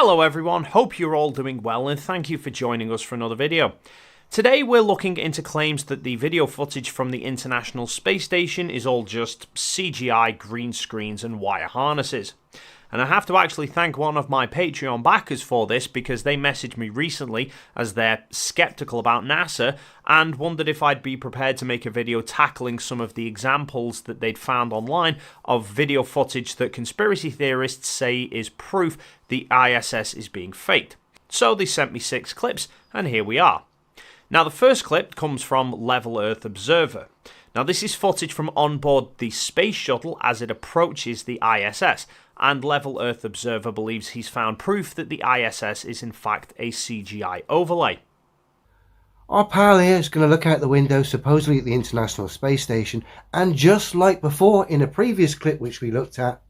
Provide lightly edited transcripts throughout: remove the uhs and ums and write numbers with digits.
Hello everyone, hope you're all doing well and thank you for joining us for another video. Today we're looking into claims that the video footage from the International Space Station is all just CGI, green screens and wire harnesses. And I have to actually thank one of my Patreon backers for this because they messaged me recently as they're skeptical about NASA and wondered if I'd be prepared to make a video tackling some of the examples that they'd found online of video footage that conspiracy theorists say is proof the ISS is being faked. So they sent me 6 clips and here we are. Now the first clip comes from Level Earth Observer. Now this is footage from onboard the space shuttle as it approaches the ISS, and Level Earth Observer believes he's found proof that the ISS is in fact a CGI overlay. Our pal here is going to look out the window supposedly at the International Space Station, and just like before in a previous clip which we looked at,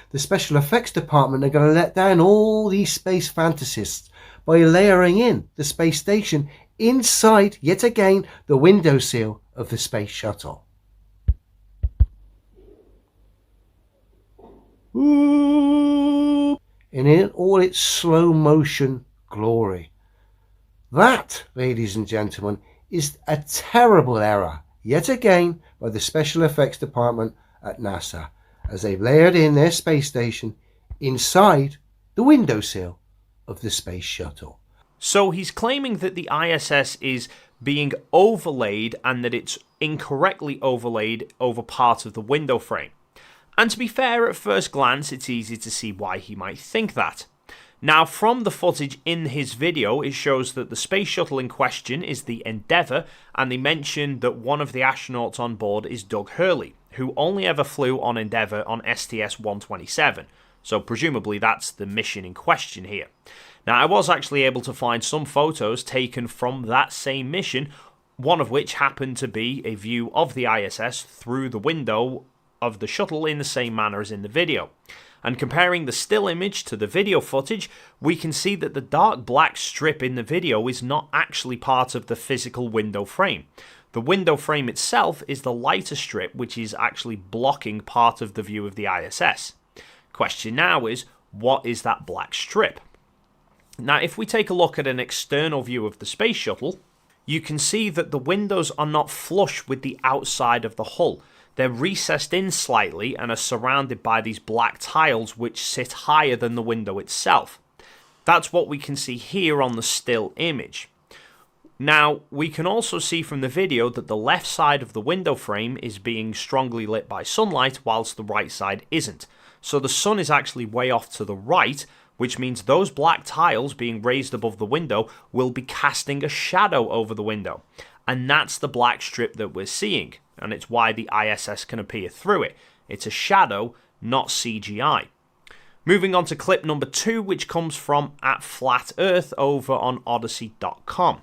the special effects department are going to let down all these space fantasists by layering in the space station inside, yet again, the windowsill of the space shuttle. In all its slow motion glory. That, ladies and gentlemen, is a terrible error, yet again, by the special effects department at NASA, as they've layered in their space station inside the windowsill of the space shuttle. So he's claiming that the ISS is being overlaid and that it's incorrectly overlaid over part of the window frame. And to be fair, at first glance, it's easy to see why he might think that. Now, from the footage in his video, it shows that the space shuttle in question is the Endeavour, and they mention that one of the astronauts on board is Doug Hurley, who only ever flew on Endeavour on STS-127. So presumably that's the mission in question here. Now, I was actually able to find some photos taken from that same mission, one of which happened to be a view of the ISS through the window of the shuttle in the same manner as in the video. And comparing the still image to the video footage, we can see that the dark black strip in the video is not actually part of the physical window frame. The window frame itself is the lighter strip which is actually blocking part of the view of the ISS. Question now is, what is that black strip? Now, if we take a look at an external view of the space shuttle, you can see that the windows are not flush with the outside of the hull. They're recessed in slightly and are surrounded by these black tiles which sit higher than the window itself. That's what we can see here on the still image. Now, we can also see from the video that the left side of the window frame is being strongly lit by sunlight whilst the right side isn't. So the sun is actually way off to the right, which means those black tiles being raised above the window will be casting a shadow over the window. And that's the black strip that we're seeing, and it's why the ISS can appear through it. It's a shadow, not CGI. Moving on to clip number 2, which comes from @FlatEarth over on Odyssey.com.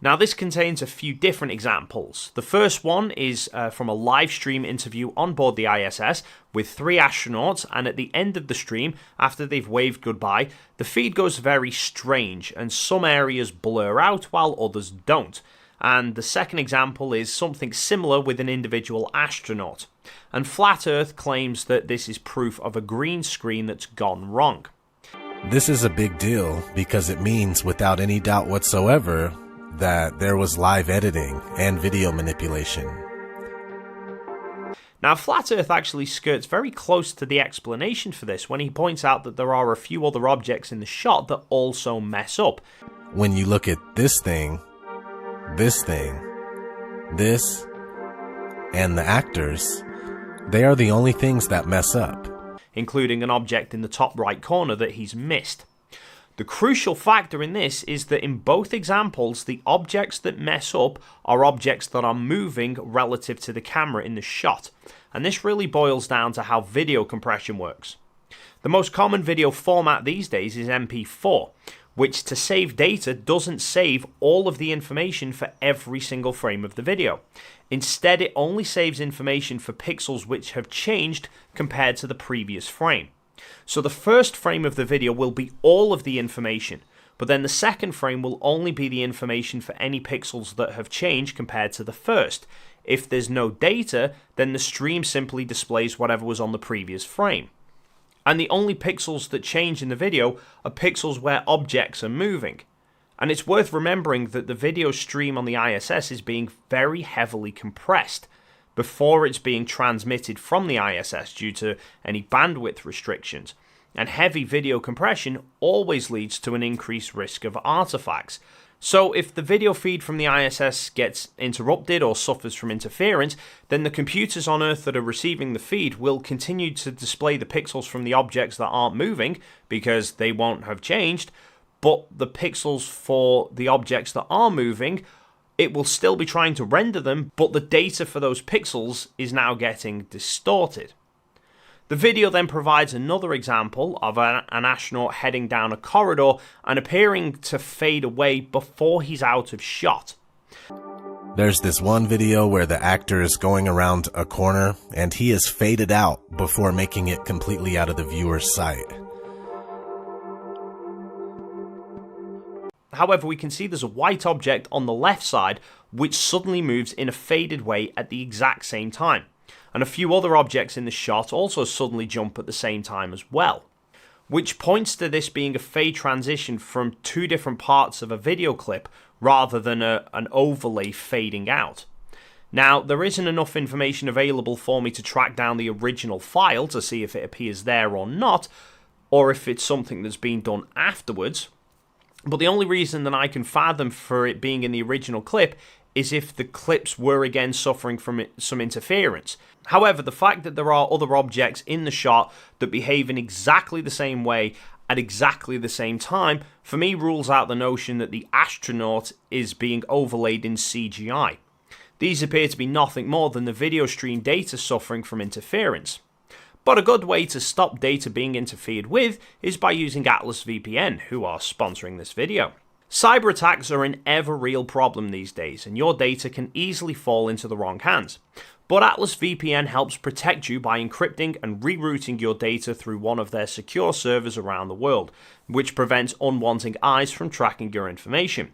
Now, this contains a few different examples. The first one is from a live stream interview on board the ISS with 3 astronauts, and at the end of the stream, after they've waved goodbye, the feed goes very strange, and some areas blur out while others don't. And the second example is something similar with an individual astronaut. And Flat Earth claims that this is proof of a green screen that's gone wrong. This is a big deal because it means without any doubt whatsoever that there was live editing and video manipulation. Now, Flat Earth actually skirts very close to the explanation for this when he points out that there are a few other objects in the shot that also mess up. When you look at this thing, this, and the actors, they are the only things that mess up, including an object in the top right corner that he's missed. The crucial factor in this is that in both examples, the objects that mess up are objects that are moving relative to the camera in the shot, and this really boils down to how video compression works. The most common video format these days is MP4, which to save data doesn't save all of the information for every single frame of the video. Instead, it only saves information for pixels which have changed compared to the previous frame. So the first frame of the video will be all of the information, but then the second frame will only be the information for any pixels that have changed compared to the first. If there's no data, then the stream simply displays whatever was on the previous frame. And the only pixels that change in the video are pixels where objects are moving. And it's worth remembering that the video stream on the ISS is being very heavily compressed before it's being transmitted from the ISS due to any bandwidth restrictions. And heavy video compression always leads to an increased risk of artifacts. So if the video feed from the ISS gets interrupted or suffers from interference, then the computers on Earth that are receiving the feed will continue to display the pixels from the objects that aren't moving because they won't have changed, but the pixels for the objects that are moving, it will still be trying to render them, but the data for those pixels is now getting distorted. The video then provides another example of an astronaut heading down a corridor and appearing to fade away before he's out of shot. There's this one video where the actor is going around a corner and he is faded out before making it completely out of the viewer's sight. However, we can see there's a white object on the left side which suddenly moves in a faded way at the exact same time. And a few other objects in the shot also suddenly jump at the same time as well, which points to this being a fade transition from two different parts of a video clip rather than an overlay fading out. Now, there isn't enough information available for me to track down the original file to see if it appears there or not, or if it's something that's been done afterwards, but the only reason that I can fathom for it being in the original clip is if the clips were again suffering from some interference. However, the fact that there are other objects in the shot that behave in exactly the same way at exactly the same time, for me rules out the notion that the astronaut is being overlaid in CGI. These appear to be nothing more than the video stream data suffering from interference. But a good way to stop data being interfered with is by using Atlas VPN, who are sponsoring this video. Cyber attacks are an ever real problem these days, and your data can easily fall into the wrong hands. But Atlas VPN helps protect you by encrypting and rerouting your data through one of their secure servers around the world, which prevents unwanted eyes from tracking your information.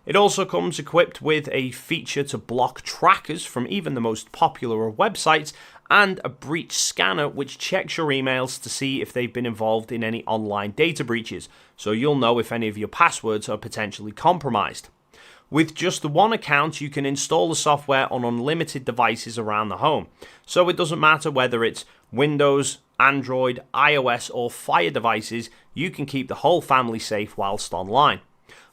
It also comes equipped with a feature to block trackers from even the most popular of websites, and a breach scanner which checks your emails to see if they've been involved in any online data breaches, so you'll know if any of your passwords are potentially compromised. With just the one account, you can install the software on unlimited devices around the home, so it doesn't matter whether it's Windows, Android, iOS or Fire devices, you can keep the whole family safe whilst online.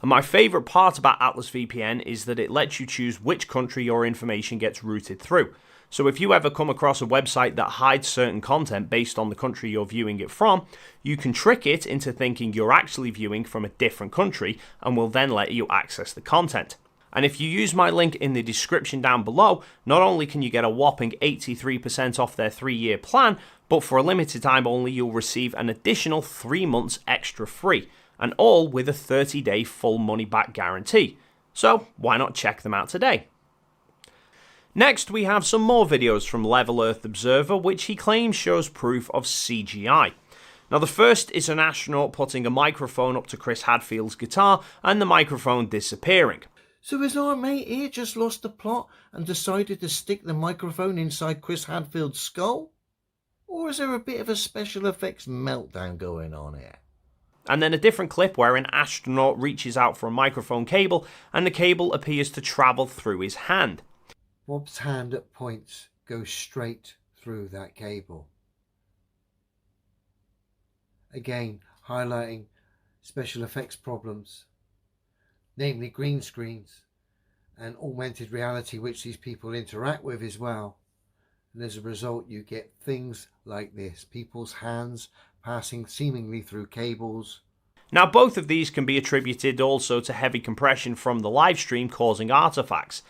And my favourite part about Atlas VPN is that it lets you choose which country your information gets routed through. So if you ever come across a website that hides certain content based on the country you're viewing it from, you can trick it into thinking you're actually viewing from a different country and will then let you access the content. And if you use my link in the description down below, not only can you get a whopping 83% off their 3-year plan, but for a limited time only you'll receive an additional 3 months extra free, and all with a 30-day full money-back guarantee. So why not check them out today? Next, we have some more videos from Level Earth Observer, which he claims shows proof of CGI. Now, the first is an astronaut putting a microphone up to Chris Hadfield's guitar and the microphone disappearing. So has our mate here just lost the plot and decided to stick the microphone inside Chris Hadfield's skull? Or is there a bit of a special effects meltdown going on here? And then a different clip where an astronaut reaches out for a microphone cable and the cable appears to travel through his hand. Bob's hand at points goes straight through that cable. Again, highlighting special effects problems, namely green screens and augmented reality, which these people interact with as well. And as a result, you get things like this, people's hands passing seemingly through cables. Now, both of these can be attributed also to heavy compression from the live stream causing artifacts.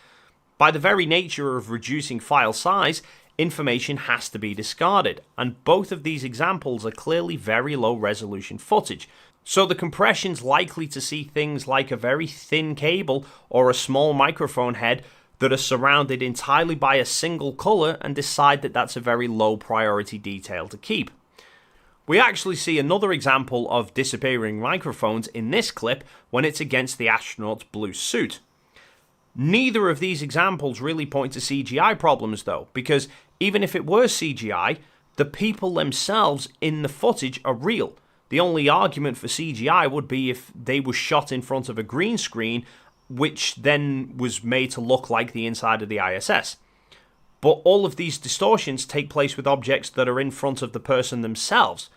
By the very nature of reducing file size, information has to be discarded, and both of these examples are clearly very low resolution footage. So the compression's likely to see things like a very thin cable or a small microphone head that are surrounded entirely by a single colour and decide that that's a very low priority detail to keep. We actually see another example of disappearing microphones in this clip when it's against the astronaut's blue suit. Neither of these examples really point to CGI problems though, because even if it were CGI, The people themselves in the footage are real. The only argument for CGI would be if they were shot in front of a green screen, which then was made to look like the inside of the ISS. But all of these distortions take place with objects that are in front of the person themselves.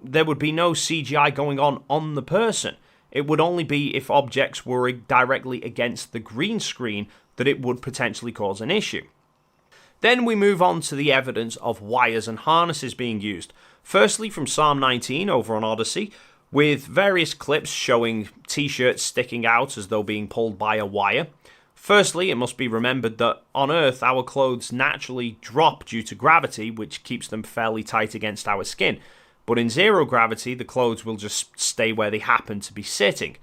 There would be no CGI going on the person. It would only be if objects were directly against the green screen that it would potentially cause an issue. Then we move on to the evidence of wires and harnesses being used. Firstly, from Psalm 19 over on Odyssey, with various clips showing t-shirts sticking out as though being pulled by a wire. Firstly, it must be remembered that on Earth our clothes naturally drop due to gravity, which keeps them fairly tight against our skin. But in zero gravity, the clothes will just stay where they happen to be sitting.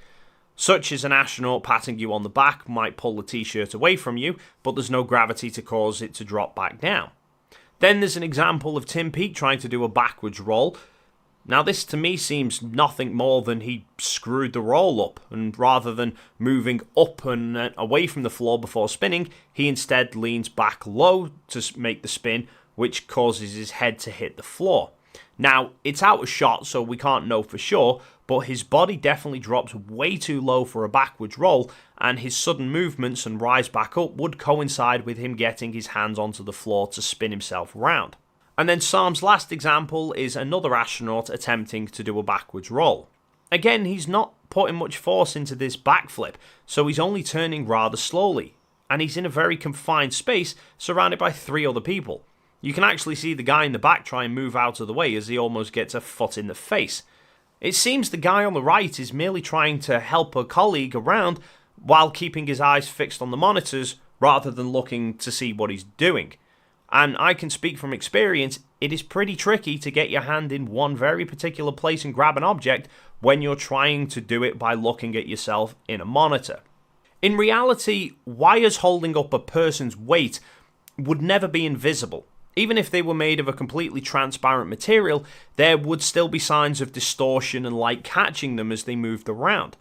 Such as an astronaut patting you on the back might pull the t-shirt away from you, but there's no gravity to cause it to drop back down. Then there's an example of Tim Peake trying to do a backwards roll. Now this to me seems nothing more than he screwed the roll up, and rather than moving up and away from the floor before spinning, he instead leans back low to make the spin, which causes his head to hit the floor. Now, it's out of shot, so we can't know for sure, but his body definitely drops way too low for a backwards roll, and his sudden movements and rise back up would coincide with him getting his hands onto the floor to spin himself around. And then Psalm's last example is another astronaut attempting to do a backwards roll. Again, he's not putting much force into this backflip, so he's only turning rather slowly, and he's in a very confined space surrounded by 3 other people. You can actually see the guy in the back try and move out of the way as he almost gets a foot in the face. It seems the guy on the right is merely trying to help a colleague around while keeping his eyes fixed on the monitors rather than looking to see what he's doing. And I can speak from experience, it is pretty tricky to get your hand in one very particular place and grab an object when you're trying to do it by looking at yourself in a monitor. In reality, wires holding up a person's weight would never be invisible. Even if they were made of a completely transparent material, there would still be signs of distortion and light catching them as they moved around.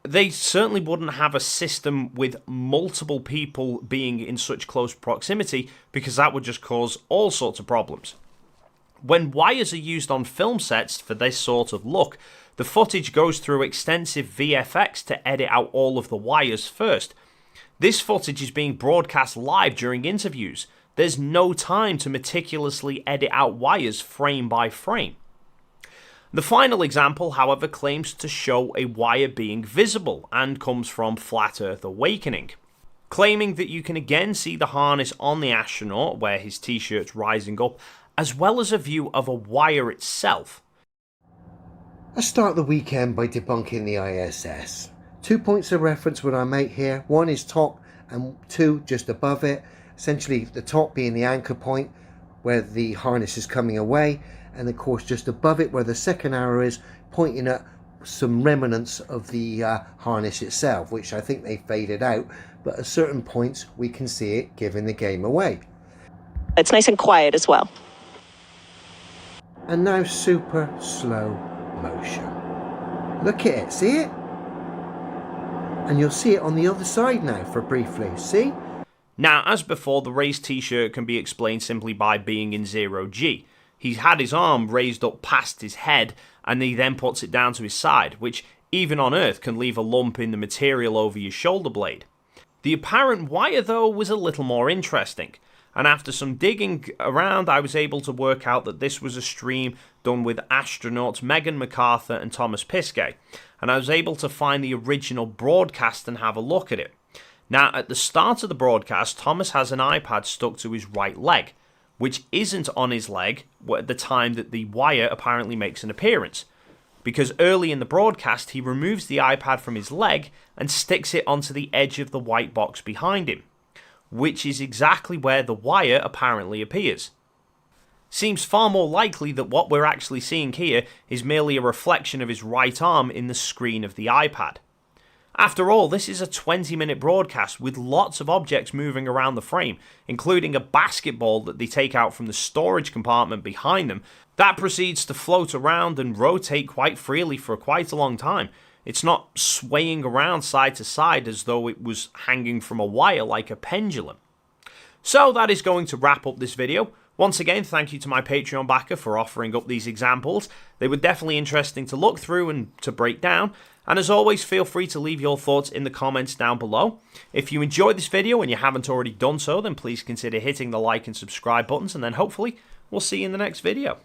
They certainly wouldn't have a system with multiple people being in such close proximity, because that would just cause all sorts of problems. When wires are used on film sets for this sort of look, the footage goes through extensive VFX to edit out all of the wires first. This footage is being broadcast live during interviews. There's no time to meticulously edit out wires frame by frame. The final example, however, claims to show a wire being visible and comes from Flat Earth Awakening, claiming that you can again see the harness on the astronaut where his t-shirt's rising up, as well as a view of a wire itself. Let's start the weekend by debunking the ISS. 2 points of reference would I make here. 1 is top and 2 just above it. Essentially the top being the anchor point where the harness is coming away, and of course just above it where the second arrow is pointing at some remnants of the harness itself, which I think they faded out, but at certain points we can see it giving the game away. It's nice and quiet as well. And now super slow motion. Look at it, see it? And you'll see it on the other side now for briefly, see? Now, as before, the raised t-shirt can be explained simply by being in 0G. He's had his arm raised up past his head, and he then puts it down to his side, which even on Earth can leave a lump in the material over your shoulder blade. The apparent wire, though, was a little more interesting, and after some digging around, I was able to work out that this was a stream done with astronauts Megan MacArthur and Thomas Piskay, and I was able to find the original broadcast and have a look at it. Now, at the start of the broadcast, Thomas has an iPad stuck to his right leg, which isn't on his leg at the time that the wire apparently makes an appearance, because early in the broadcast he removes the iPad from his leg and sticks it onto the edge of the white box behind him, which is exactly where the wire apparently appears. Seems far more likely that what we're actually seeing here is merely a reflection of his right arm in the screen of the iPad. After all, this is a 20-minute broadcast with lots of objects moving around the frame, including a basketball that they take out from the storage compartment behind them that proceeds to float around and rotate quite freely for quite a long time. It's not swaying around side to side as though it was hanging from a wire like a pendulum. So that is going to wrap up this video. Once again, thank you to my Patreon backer for offering up these examples. They were definitely interesting to look through and to break down. And as always, feel free to leave your thoughts in the comments down below. If you enjoyed this video and you haven't already done so, then please consider hitting the like and subscribe buttons, and then hopefully we'll see you in the next video.